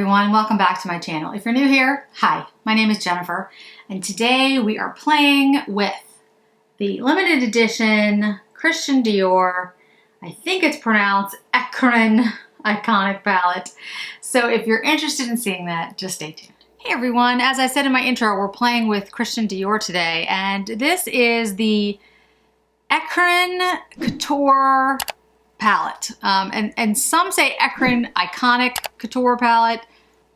everyone, welcome back to my channel. If you're new here, hi, my name is Jennifer, and today we are playing with the limited edition Christian Dior, I think it's pronounced Ecrin iconic palette. So if you're interested in seeing that, just stay tuned. Hey everyone, as I said in my intro, we're playing with Christian Dior today, and this is the Ecrin Couture palette. And some say Ecrin Iconic Couture palette.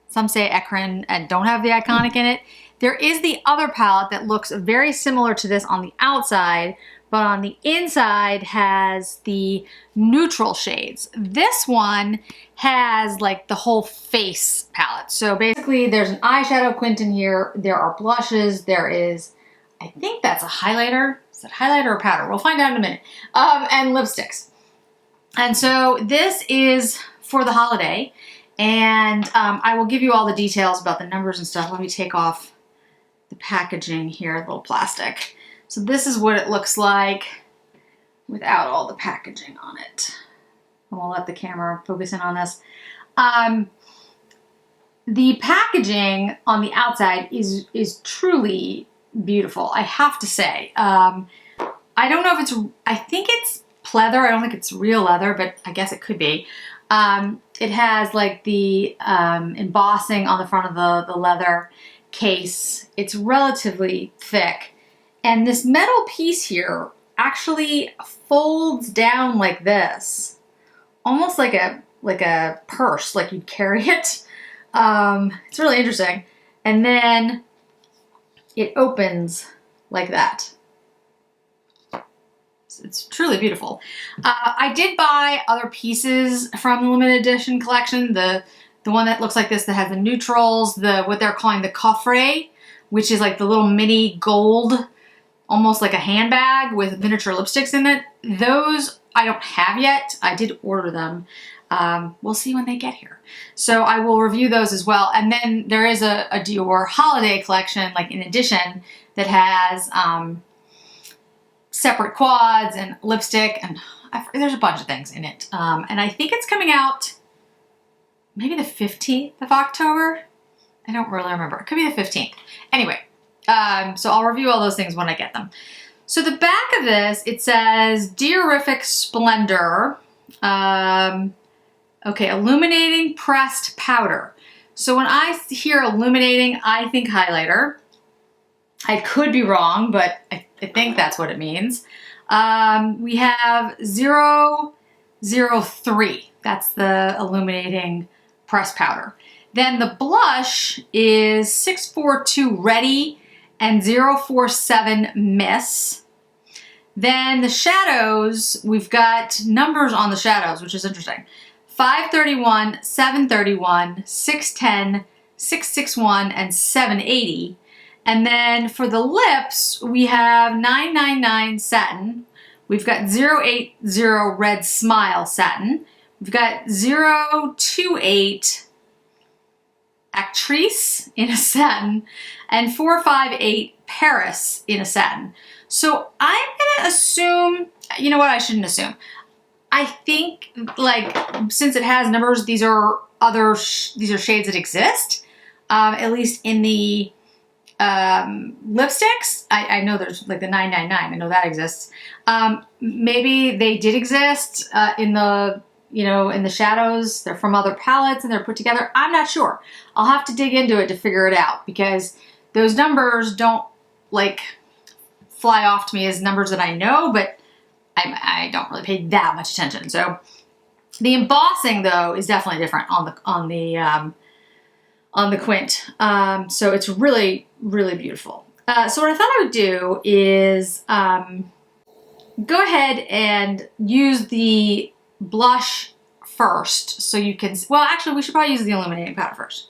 Some say Ecrin and don't have the iconic in it. There is the other palette that looks very similar to this on the outside, but on the inside has the neutral shades. This one has like the whole face palette. So basically there's an eyeshadow quint in here. There are blushes. There is, I think that's a highlighter. Is it highlighter or powder? We'll find out in a minute. And lipsticks. And so this is for the holiday, and I will give you all the details about the numbers and stuff. Let me take off the packaging here, the little plastic. So this is what it looks like without all the packaging on it. And we'll let the camera focus in on this. The packaging on the outside is truly beautiful, I have to say. I don't know if it's, I think it's pleather. I don't think it's real leather, but I guess it could be. It has like the embossing on the front of the leather case. It's relatively thick. And this metal piece here actually folds down like this, almost like a purse, like you'd carry it. It's really interesting. And then it opens like that. It's truly beautiful. I did buy other pieces from the limited edition collection. The one that looks like this that has the neutrals, what they're calling the coffret, which is like the little mini gold, almost like a handbag with miniature lipsticks in it. Those I don't have yet. I did order them. We'll see when they get here. So I will review those as well. And then there is a Dior holiday collection, like in addition, that has separate quads and lipstick, and there's a bunch of things in it. And I think it's coming out maybe the 15th of October. I don't really remember. It could be the 15th. Anyway, so I'll review all those things when I get them. So the back of this, it says Diorific Splendor. Okay, illuminating pressed powder. So when I hear illuminating, I think highlighter. I could be wrong, but I think that's what it means. We have 003. That's the illuminating pressed powder. Then the blush is 642 Ready and 047 Miss. Then the shadows, we've got numbers on the shadows, which is interesting. 531, 731, 610, 661, and 780. And then for the lips, we have 999 Satin. We've got 080 Red Smile Satin. We've got 028 Actrice in a satin. And 458 Paris in a satin. So I'm gonna assume, you know what, I shouldn't assume. I think, like, since it has numbers, these are shades that exist, at least in the lipsticks. I know there's like the 999. I know that exists. Maybe they did exist in the shadows. They're from other palettes and they're put together. I'm not sure. I'll have to dig into it to figure it out, because those numbers don't like fly off to me as numbers that I know, but I don't really pay that much attention. So the embossing though is definitely different on the quint. So it's really, really beautiful. So what I thought I would do is go ahead and use the blush first, so you can, well, actually we should probably use the illuminating powder first.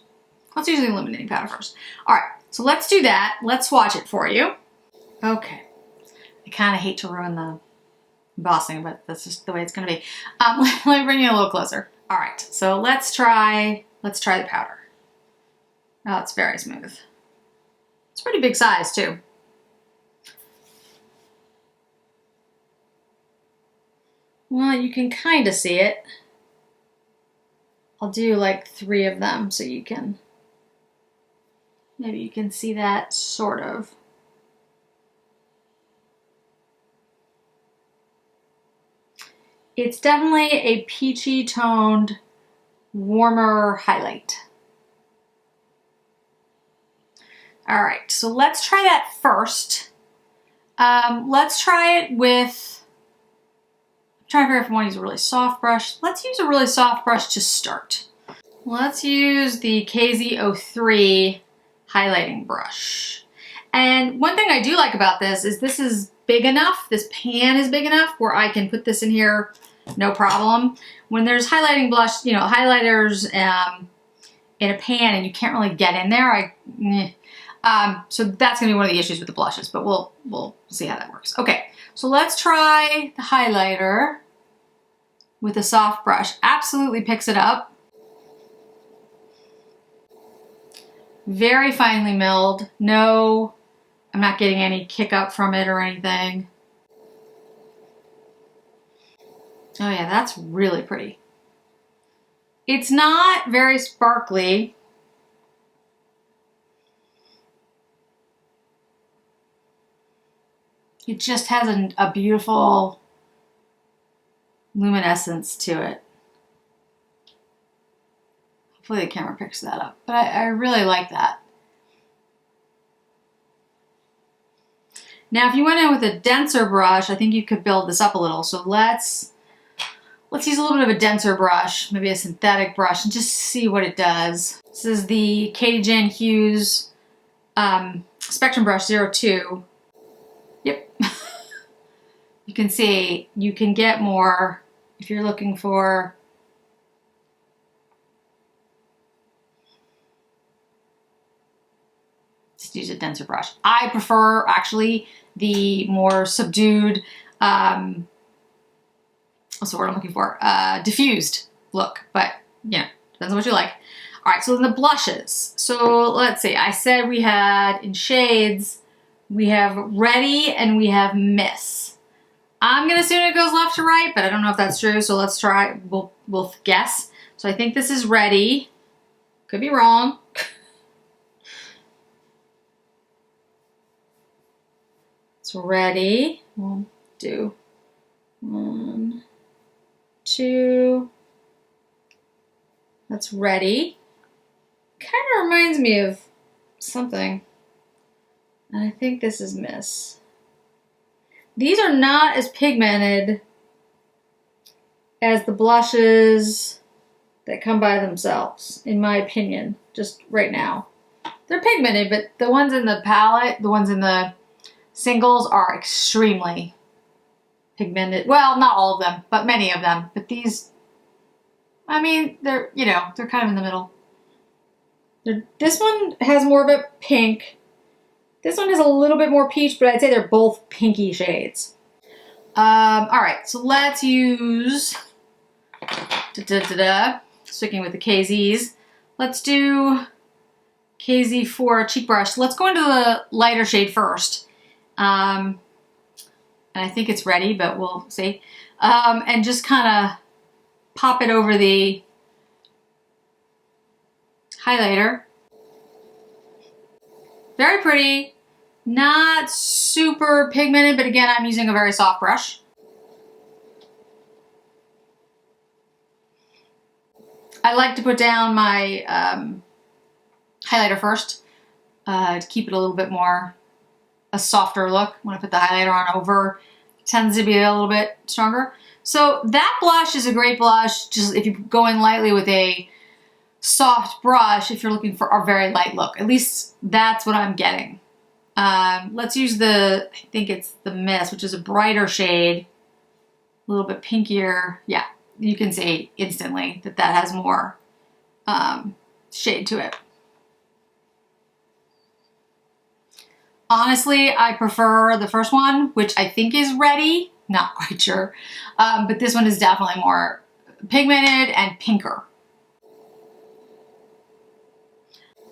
Let's use the illuminating powder first. All right, so let's do that. Let's swatch it for you. Okay, I kind of hate to ruin the embossing, but that's just the way it's gonna be. Let me bring you a little closer. All right, so let's try the powder. Oh, it's very smooth. It's a pretty big size too. Well, you can kind of see it. I'll do like 3 of them so you can, maybe you can see that sort of. It's definitely a peachy toned, warmer highlight. All right, so let's try that first. Let's try it with, I'm trying to figure out if I want to use a really soft brush. Let's use a really soft brush to start. Let's use the KZ03 highlighting brush. And one thing I do like about this is big enough, this pan is big enough where I can put this in here, no problem. When there's highlighting blush, you know, highlighters in a pan and you can't really get in there, so that's gonna be one of the issues with the blushes, but we'll see how that works. Okay, so let's try the highlighter with a soft brush. Absolutely picks it up. Very finely milled. No, I'm not getting any kick up from it or anything. Oh yeah, that's really pretty. It's not very sparkly. It just has a beautiful luminescence to it. Hopefully the camera picks that up, but I really like that. Now, if you went in with a denser brush, I think you could build this up a little. So let's use a little bit of a denser brush, maybe a synthetic brush, and just see what it does. This is the Katie Jan Hughes Spectrum Brush 02. Yep. You can see you can get more if you're looking for just use a denser brush. I prefer actually the more subdued what's the word I'm looking for? Diffused look, but yeah, depends on what you like. All right, so then the blushes. So let's see, I said we had in shades, we have Ready and we have Miss. I'm gonna assume it goes left to right, but I don't know if that's true, so let's try, we'll guess. So I think this is Ready. Could be wrong. So Ready, we'll do 1, 2, that's Ready. Kind of reminds me of something. And I think this is Miss. These are not as pigmented as the blushes that come by themselves, in my opinion, just right now. They're pigmented, but the ones in the palette, the ones in the singles are extremely pigmented. Well, not all of them, but many of them. But these, I mean, they're, you know, they're kind of in the middle. This one has more of a pink. This one has a little bit more peach, but I'd say they're both pinky shades. All right, so let's use, sticking with the KZs, let's do KZ4 cheek brush. Let's go into the lighter shade first. And I think it's Ready, but we'll see. And just kind of pop it over the highlighter. Very pretty. Not super pigmented, but again, I'm using a very soft brush. I like to put down my highlighter first to keep it a little bit more a softer look. When I put the highlighter on over, it tends to be a little bit stronger. So that blush is a great blush, just if you go in lightly with a soft brush, if you're looking for a very light look. At least that's what I'm getting. Let's use the, I think it's the Miss, which is a brighter shade, a little bit pinkier. Yeah, you can see instantly that that has more shade to it. Honestly, I prefer the first one, which I think is Ready. Not quite sure. But this one is definitely more pigmented and pinker.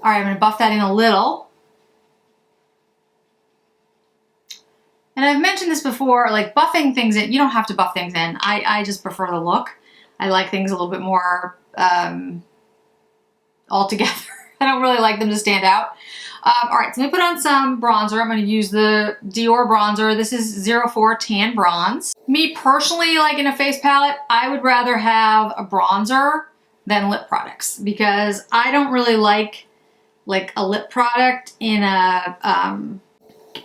All right, I'm gonna buff that in a little. And I've mentioned this before, like buffing things in, you don't have to buff things in. I just prefer the look. I like things a little bit more all together. I don't really like them to stand out. All right, so let me put on some bronzer. I'm going to use the Dior bronzer. This is 04 Tan Bronze. Me personally, like in a face palette, I would rather have a bronzer than lip products because I don't really like a lip product in a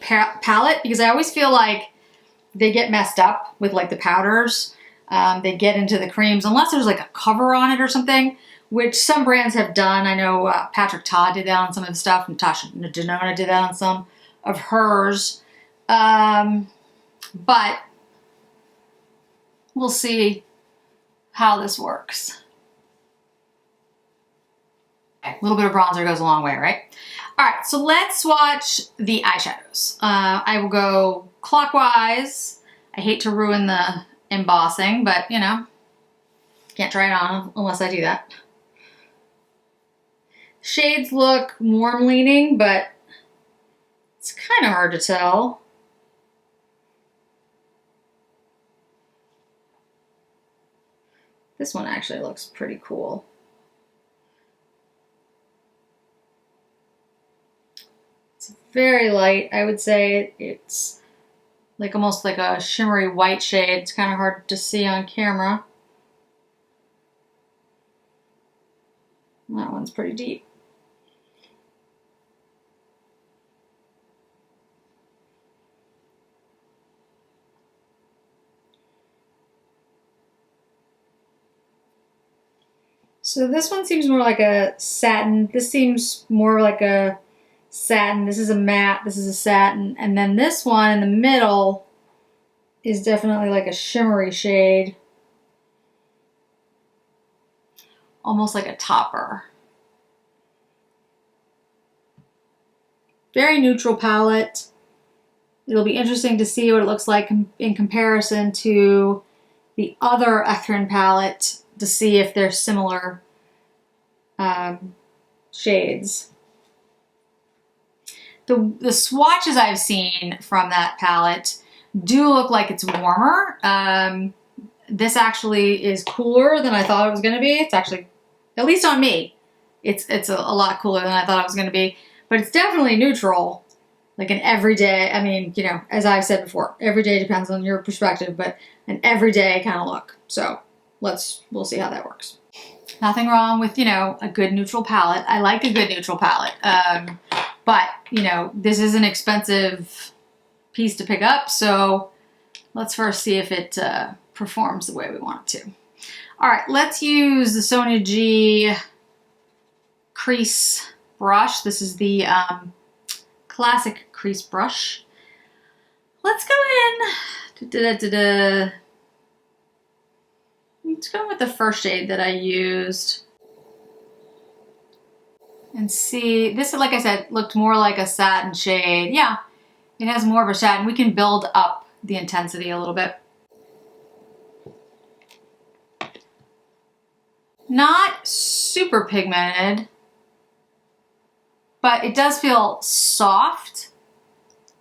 palette because I always feel like they get messed up with like the powders. They get into the creams unless there's like a cover on it or something, which some brands have done. I know Patrick Todd did that on some of the stuff. Natasha Denona did that on some of hers. But we'll see how this works. A little bit of bronzer goes a long way, right? All right, so let's swatch the eyeshadows. I will go clockwise. I hate to ruin the embossing, but you know, can't try it on unless I do that. Shades look warm leaning, but it's kind of hard to tell. This one actually looks pretty cool. It's very light. I would say it's like almost like a shimmery white shade. It's kind of hard to see on camera. That one's pretty deep. So this one seems more like a satin. This seems more like a satin. This is a matte. This is a satin. And then this one in the middle is definitely like a shimmery shade. Almost like a topper. Very neutral palette. It'll be interesting to see what it looks like in comparison to the other Ecrin palette to see if they're similar shades. The swatches I've seen from that palette do look like it's warmer. This actually is cooler than I thought it was going to be. It's actually, at least on me, it's a lot cooler than I thought it was going to be. But it's definitely neutral, like an everyday, I mean, you know, as I've said before, every day depends on your perspective, but an everyday kind of look. So we'll see how that works. Nothing wrong with, you know, a good neutral palette. I like a good neutral palette. But, you know, this is an expensive piece to pick up, so let's first see if it performs the way we want it to. All right, let's use the Sonia G crease brush. This is the classic crease brush. Let's go in. Let's go with the first shade that I used. And see, this, like I said, looked more like a satin shade. Yeah, it has more of a satin. We can build up the intensity a little bit. Not super pigmented, but it does feel soft,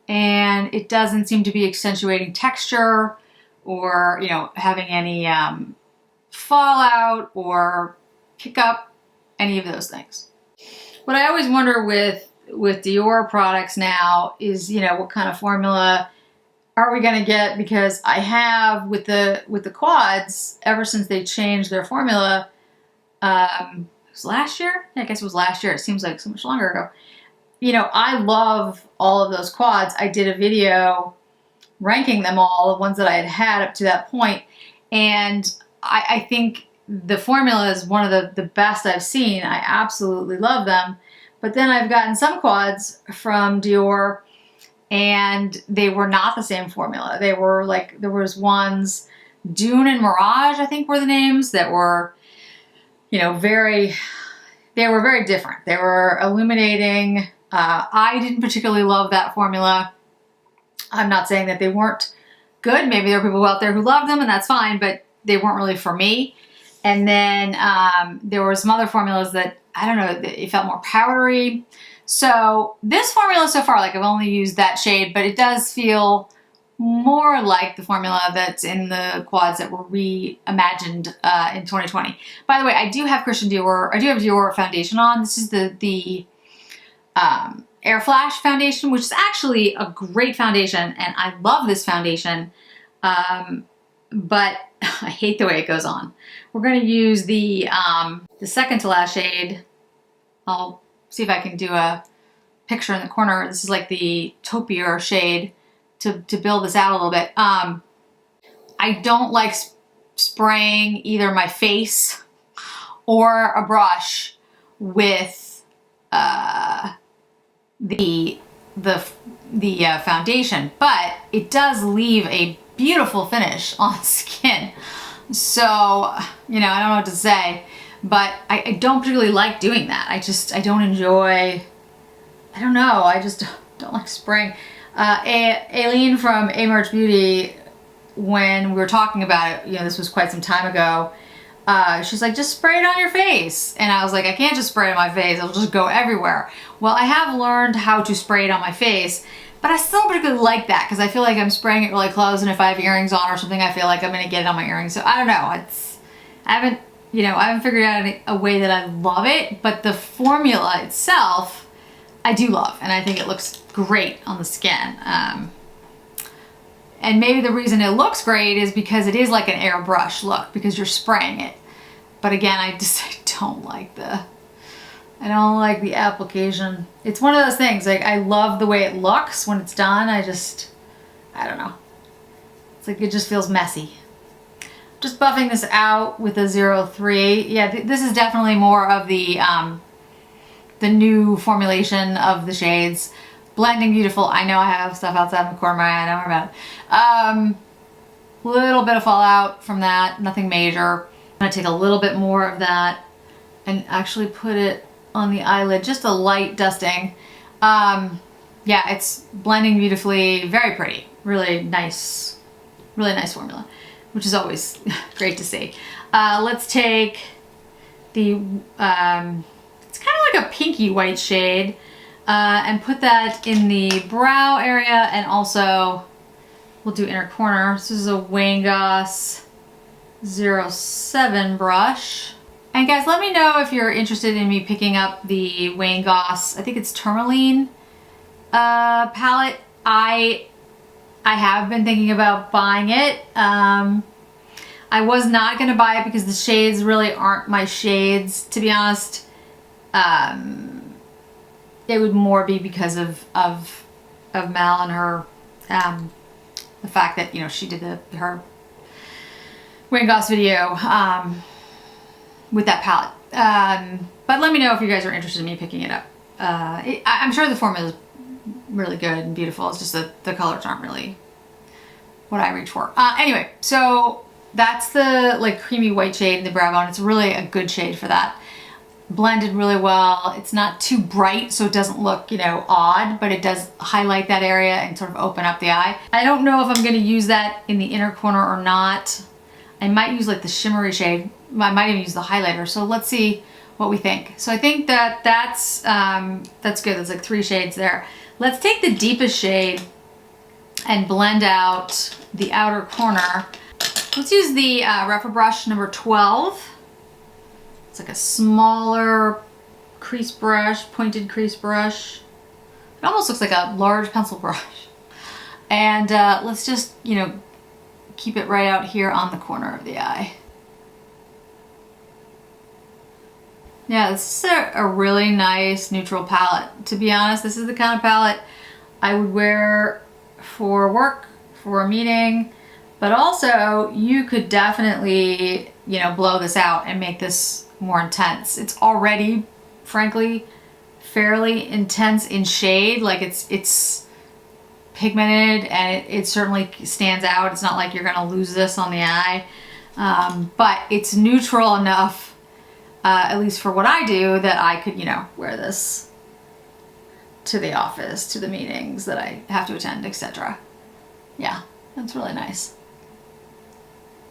and it doesn't seem to be accentuating texture or, you know, having any fallout or pick up, any of those things. What I always wonder with Dior products now is, you know, what kind of formula are we going to get? Because I have with the quads, ever since they changed their formula, it was last year? Yeah, I guess it was last year. It seems like so much longer ago. You know, I love all of those quads. I did a video ranking them all, the ones that I had had up to that point, and I think the formula is one of the best I've seen. I absolutely love them. But then I've gotten some quads from Dior and they were not the same formula. They were like, there was ones, Dune and Mirage, I think were the names, that were, you know, they were very different. They were illuminating. I didn't particularly love that formula. I'm not saying that they weren't good. Maybe there are people out there who love them and that's fine, but they weren't really for me. And then there were some other formulas that, I don't know, it felt more powdery. So this formula so far, like I've only used that shade, but it does feel more like the formula that's in the quads that were reimagined in 2020. By the way, I do have Dior foundation on. This is the Air Flash foundation, which is actually a great foundation, and I love this foundation, but I hate the way it goes on. We're going to use the second to last shade. I'll see if I can do a picture in the corner. This is like the taupier shade to build this out a little bit. I don't like spraying either my face or a brush with the foundation, but it does leave a beautiful finish on skin. So, you know, I don't know what to say, but I don't particularly like doing that. I don't enjoy, I don't know, I just don't like spraying. Aileen from A March Beauty, when we were talking about it, you know, this was quite some time ago, she's like, just spray it on your face. And I was like, I can't just spray it on my face, it'll just go everywhere. Well, I have learned how to spray it on my face, but I still don't particularly like that because I feel like I'm spraying it really close, and if I have earrings on or something, I feel like I'm gonna get it on my earrings. So I don't know, I haven't figured out a way that I love it, but the formula itself, I do love, and I think it looks great on the skin. And maybe the reason it looks great is because it is like an airbrush look, because you're spraying it. But again, I don't like the application. It's one of those things, like I love the way it looks when it's done. I don't know. It's like it just feels messy. Just buffing this out with a 03. Yeah, this is definitely more of the new formulation of the shades. Blending beautiful. I know I have stuff outside in the corner of my eye, don't worry about it. Little bit of fallout from that, nothing major. I'm gonna take a little bit more of that and actually put it on the eyelid, just a light dusting. Yeah, it's blending beautifully, very pretty, really nice formula, which is always great to see. Let's take the, it's kind of like a pinky white shade, and put that in the brow area, and also we'll do inner corner. This is a Wayne Goss 07 brush. And guys, let me know if you're interested in me picking up the Wayne Goss, I think it's Tourmaline palette. I have been thinking about buying it. I was not going to buy it because the shades really aren't my shades, to be honest. It would more be because of Mel and her, the fact that, you know, she did her Wayne Goss video with that palette. But let me know if you guys are interested in me picking it up. I'm sure the formula is really good and beautiful. It's just that the colors aren't really what I reach for. Anyway, so that's the like creamy white shade in the brow bone. It's really a good shade for that. Blended really well. It's not too bright, so it doesn't look, you know, odd, but it does highlight that area and sort of open up the eye. I don't know if I'm going to use that in the inner corner or not. I might use like the shimmery shade. I might even use the highlighter. So let's see what we think. So I think that's good. There's like 3 shades there. Let's take the deepest shade and blend out the outer corner. Let's use the Rephr brush number 12. It's like a smaller crease brush, pointed crease brush. It almost looks like a large pencil brush. And let's just, you know, keep it right out here on the corner of the eye. Yeah, this is a really nice neutral palette. To be honest, this is the kind of palette I would wear for work, for a meeting, but also you could definitely, you know, blow this out and make this more intense. It's already, frankly, fairly intense in shade. Like it's pigmented, and it certainly stands out. It's not like you're gonna lose this on the eye, but it's neutral enough, at least for what I do, that I could, you know, wear this to the office, to the meetings that I have to attend, etc. Yeah, that's really nice.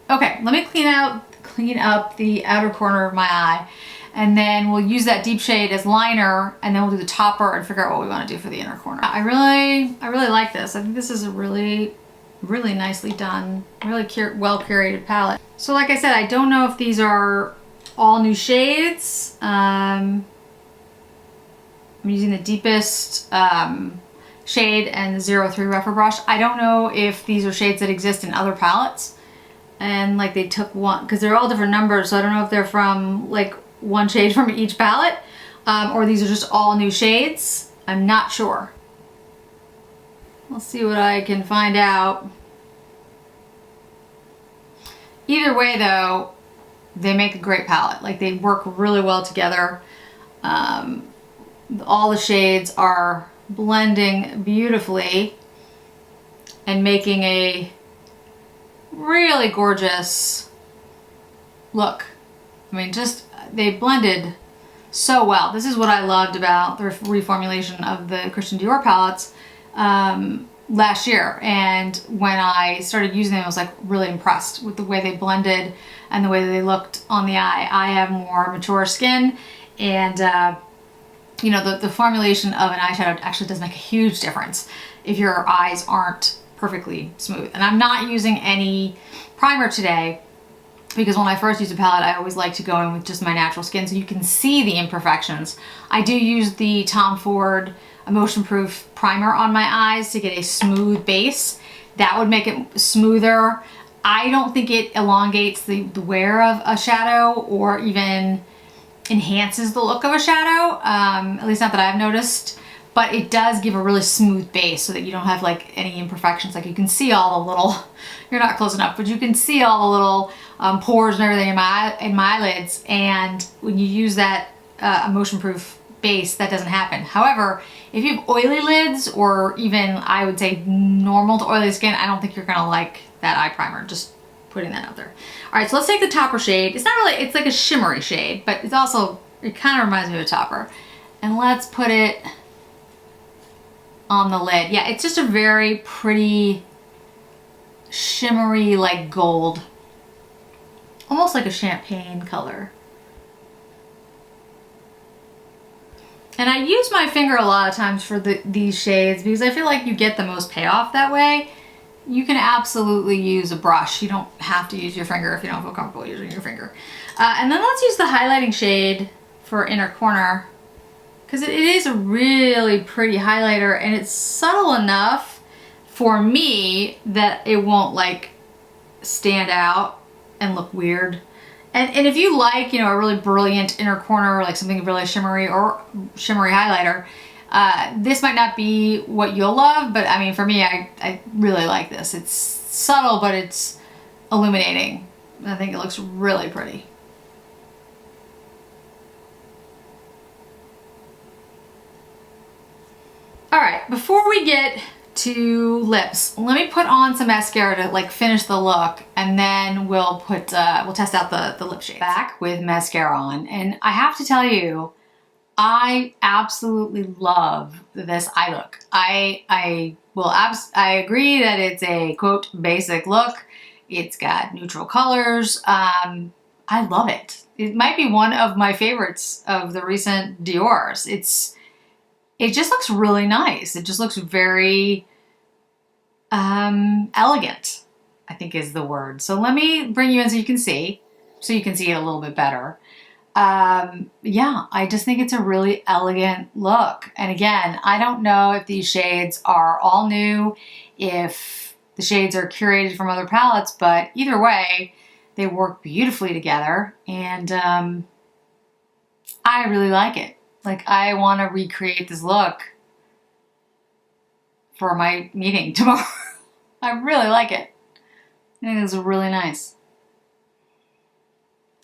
Okay, let me clean up the outer corner of my eye, and then we'll use that deep shade as liner, and then we'll do the topper and figure out what we want to do for the inner corner. I really like this. I think this is a really Really nicely done, really well curated palette. So like I said, I don't know if these are all new shades. I'm using the deepest shade and the 03 rougher brush. I don't know if these are shades that exist in other palettes and like they took one, because they're all different numbers, so I don't know if they're from like one shade from each palette or these are just all new shades. I'm not sure. Let's see what I can find out. Either way though, they make a great palette. Like they work really well together. All the shades are blending beautifully and making a really gorgeous look. I mean, just they blended so well. This is what I loved about the reformulation of the Christian Dior palettes last year, and when I started using them I was like really impressed with the way they blended and the way that they looked on the eye. I have more mature skin, and you know, the formulation of an eyeshadow actually does make a huge difference if your eyes aren't perfectly smooth. And I'm not using any primer today because when I first use a palette I always like to go in with just my natural skin so you can see the imperfections. I do use the Tom Ford Emotion Proof primer on my eyes to get a smooth base. That would make it smoother. I don't think it elongates the wear of a shadow or even enhances the look of a shadow, at least not that I've noticed, but it does give a really smooth base so that you don't have like any imperfections. Like you can see all the little, you're not close enough, but you can see all the little pores and everything in my eyelids, and when you use that emotion proof base, that doesn't happen. However, if you have oily lids or even I would say normal to oily skin, I don't think you're gonna like that eye primer. Just putting that out there. All right, so let's take the topper shade. It's not really, it's like a shimmery shade, but it's also, it kind of reminds me of a topper. And let's put it on the lid. Yeah, it's just a very pretty shimmery like gold, almost like a champagne color. And I use my finger a lot of times for these shades because I feel like you get the most payoff that way. You can absolutely use a brush. You don't have to use your finger if you don't feel comfortable using your finger. And then let's use the highlighting shade for inner corner because it is a really pretty highlighter and it's subtle enough for me that it won't like stand out and look weird. And if you like, you know, a really brilliant inner corner, like something really shimmery or shimmery highlighter, this might not be what you'll love, but I mean, for me, I really like this. It's subtle, but it's illuminating. I think it looks really pretty. All right, before we get to lips, let me put on some mascara to like finish the look, and then we'll put we'll test out the lip shades. Back with mascara on, and I have to tell you, I absolutely love this eye look. I agree that it's a quote basic look. It's got neutral colors. I love it. It might be one of my favorites of the recent Dior's. It just looks really nice. It just looks very elegant, I think is the word. So let me bring you in so you can see it a little bit better. Yeah, I just think it's a really elegant look. And again, I don't know if these shades are all new, if the shades are curated from other palettes, but either way, they work beautifully together. And I really like it. Like, I want to recreate this look for my meeting tomorrow. I really like it. I think it's really nice.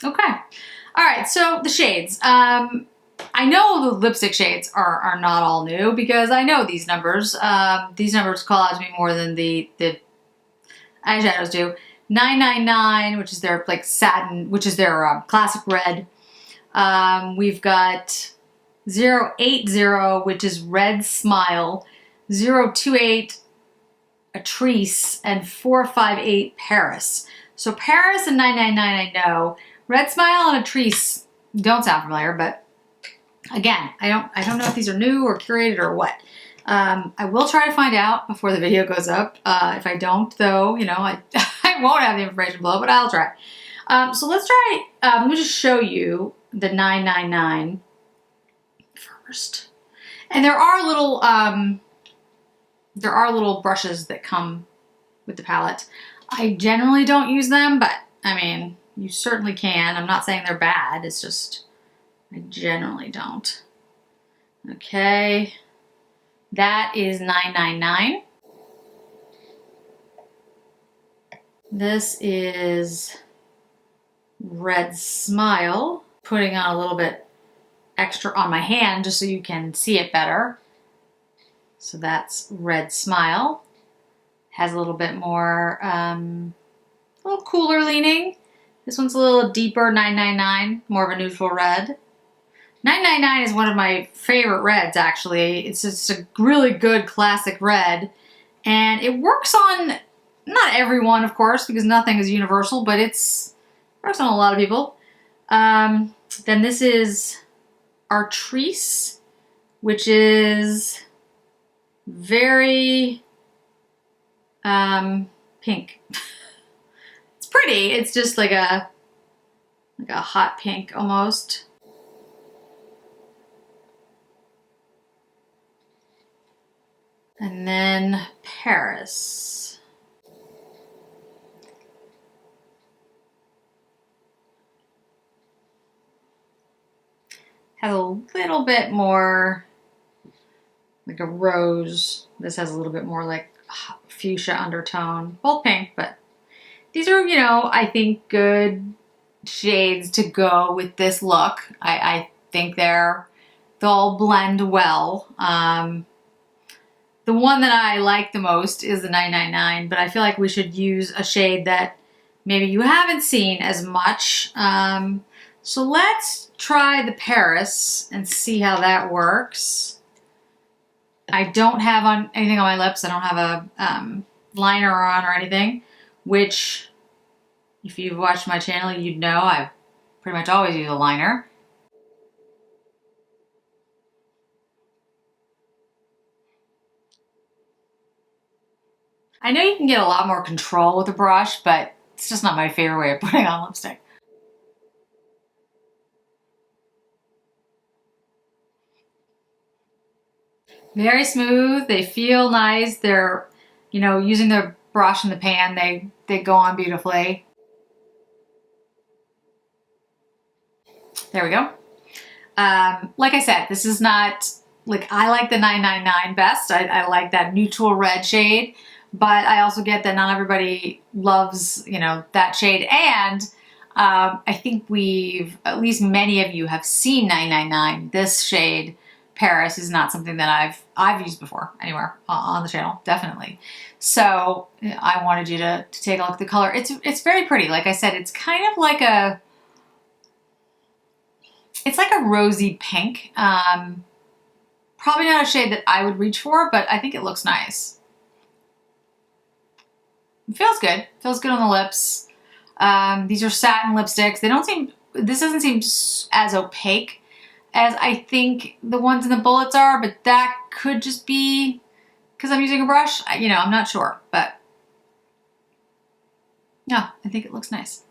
Okay. All right, so the shades. I know the lipstick shades are not all new because I know these numbers. These numbers call out to me more than the eyeshadows do. 999, which is their like satin, which is their classic red. We've got 080, which is Red Smile, 028, Atrice, and 458, Paris. So Paris and 999 I know. Red Smile and Atrice don't sound familiar, but again, I don't know if these are new or curated or what. I will try to find out before the video goes up. If I don't, though, you know, I, I won't have the information below, but I'll try. So let's try, let me just show you the 999 first. And there are little brushes that come with the palette. I generally don't use them, but I mean, you certainly can. I'm not saying they're bad. It's just, I generally don't. Okay. That is 999. This is Red Smile. Putting on a little bit extra on my hand just so you can see it better. So that's Red Smile. Has a little bit more, a little cooler leaning. This one's a little deeper, 999, more of a neutral red. 999 is one of my favorite reds, actually. It's just a really good classic red. And it works on, not everyone, of course, because nothing is universal, but it works on a lot of people. Then this is Artrice, which is very pink. It's pretty. It's just like a hot pink almost. And then Paris. Has a little bit more like a rose. This has a little bit more like fuchsia undertone. Both pink, but these are, you know, I think good shades to go with this look. I think they'll blend well. The one that I like the most is the 999, but I feel like we should use a shade that maybe you haven't seen as much. So let's try the Paris and see how that works. I don't have anything on my lips. I don't have a liner on or anything, which if you've watched my channel, you'd know I pretty much always use a liner. I know you can get a lot more control with a brush, but it's just not my favorite way of putting on lipstick. Very smooth. They feel nice. They're, you know, using the brush in the pan, they go on beautifully. There we go. Like I said, this is not, like, I like the 999 best. I like that neutral red shade. But I also get that not everybody loves, you know, that shade. And I think at least many of you have seen 999. This shade, Paris, is not something that I've used before anywhere on the channel, definitely. So I wanted you to take a look at the color. It's very pretty. Like I said, it's kind of like it's like a rosy pink. Probably not a shade that I would reach for, but I think it looks nice. It feels good. Feels good on the lips. These are satin lipsticks. This doesn't seem as opaque as I think the ones in the bullets are, but that could just be because I'm using a brush. You know, I'm not sure, but yeah, I think it looks nice.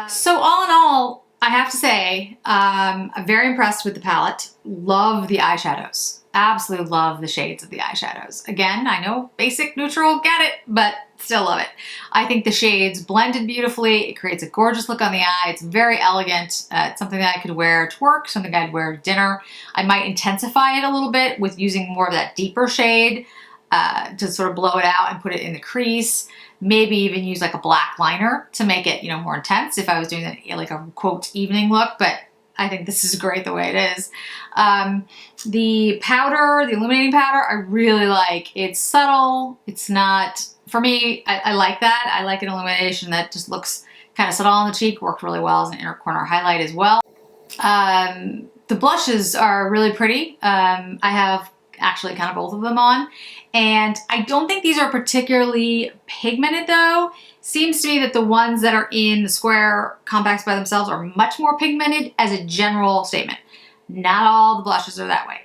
So all in all, I have to say, I'm very impressed with the palette. Love the eyeshadows. Absolutely love the shades of the eyeshadows. Again, I know basic, neutral, get it, but still love it. I think the shades blended beautifully. It creates a gorgeous look on the eye. It's very elegant. It's something that I could wear to work, something I'd wear to dinner. I might intensify it a little bit with using more of that deeper shade to sort of blow it out and put it in the crease. Maybe even use like a black liner to make it, you know, more intense if I was doing like a quote evening look, but I think this is great the way it is. The powder, the illuminating powder, I really like. It's subtle. It's not, for me, I like that. I like an illumination that just looks kind of subtle on the cheek. Worked really well as an inner corner highlight as well. The blushes are really pretty. I have actually kind of both of them on. And I don't think these are particularly pigmented though. Seems to me that the ones that are in the square compacts by themselves are much more pigmented as a general statement. Not all the blushes are that way.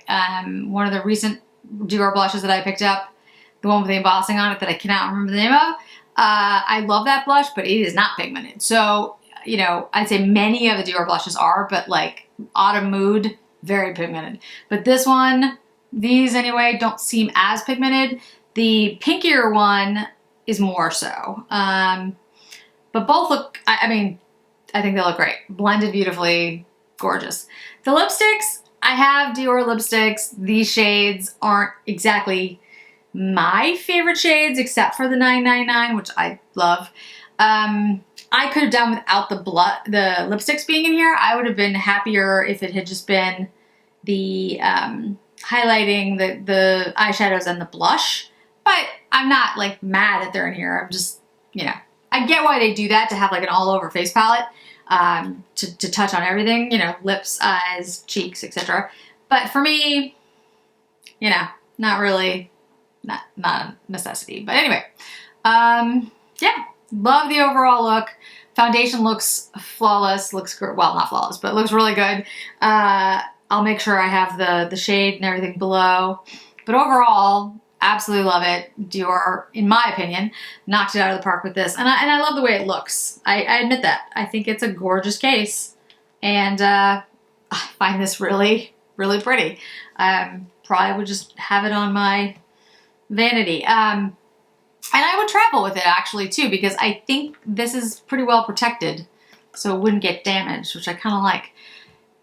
One of the recent Dior blushes that I picked up, the one with the embossing on it that I cannot remember the name of. I love that blush, but it is not pigmented. So, you know, I'd say many of the Dior blushes are, but like Autumn Mood, very pigmented. But this one, these anyway, don't seem as pigmented. The pinkier one is more so. But both look, I mean, I think they look great. Blended beautifully, gorgeous. The lipsticks, I have Dior lipsticks. These shades aren't exactly my favorite shades, except for the 999, which I love. I could have done without the lipsticks being in here. I would have been happier if it had just been the highlighting, the eyeshadows and the blush. But I'm not like mad that they're in here. I'm just, you know, I get why they do that, to have like an all over face palette, to touch on everything, you know, lips, eyes, cheeks, etc. But for me, you know, not really, not a necessity. But anyway, yeah, love the overall look. Foundation looks flawless, looks good. Well, not flawless, but looks really good. I'll make sure I have the shade and everything below. But overall, absolutely love it. Dior, in my opinion, knocked it out of the park with this. And I love the way it looks. I admit that. I think it's a gorgeous case. And I find this really, really pretty. Probably would just have it on my vanity. And I would travel with it actually too, because I think this is pretty well protected, so it wouldn't get damaged, which I kind of like.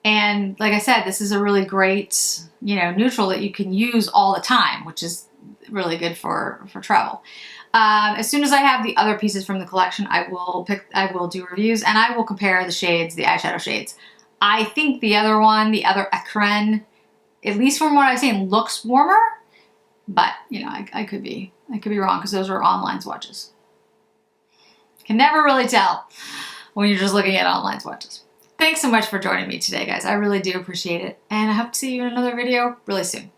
And like I said, this is a really great, you know, neutral that you can use all the time, which is really good for travel. As soon as I have the other pieces from the collection, I will do reviews, and I will compare the shades, the eyeshadow shades. I think the other one, the other Ecrin, at least from what I've seen, looks warmer, but you know, I could be wrong, because those are online swatches. Can never really tell when you're just looking at online swatches. Thanks so much for joining me today, guys. I really do appreciate it, and I hope to see you in another video really soon.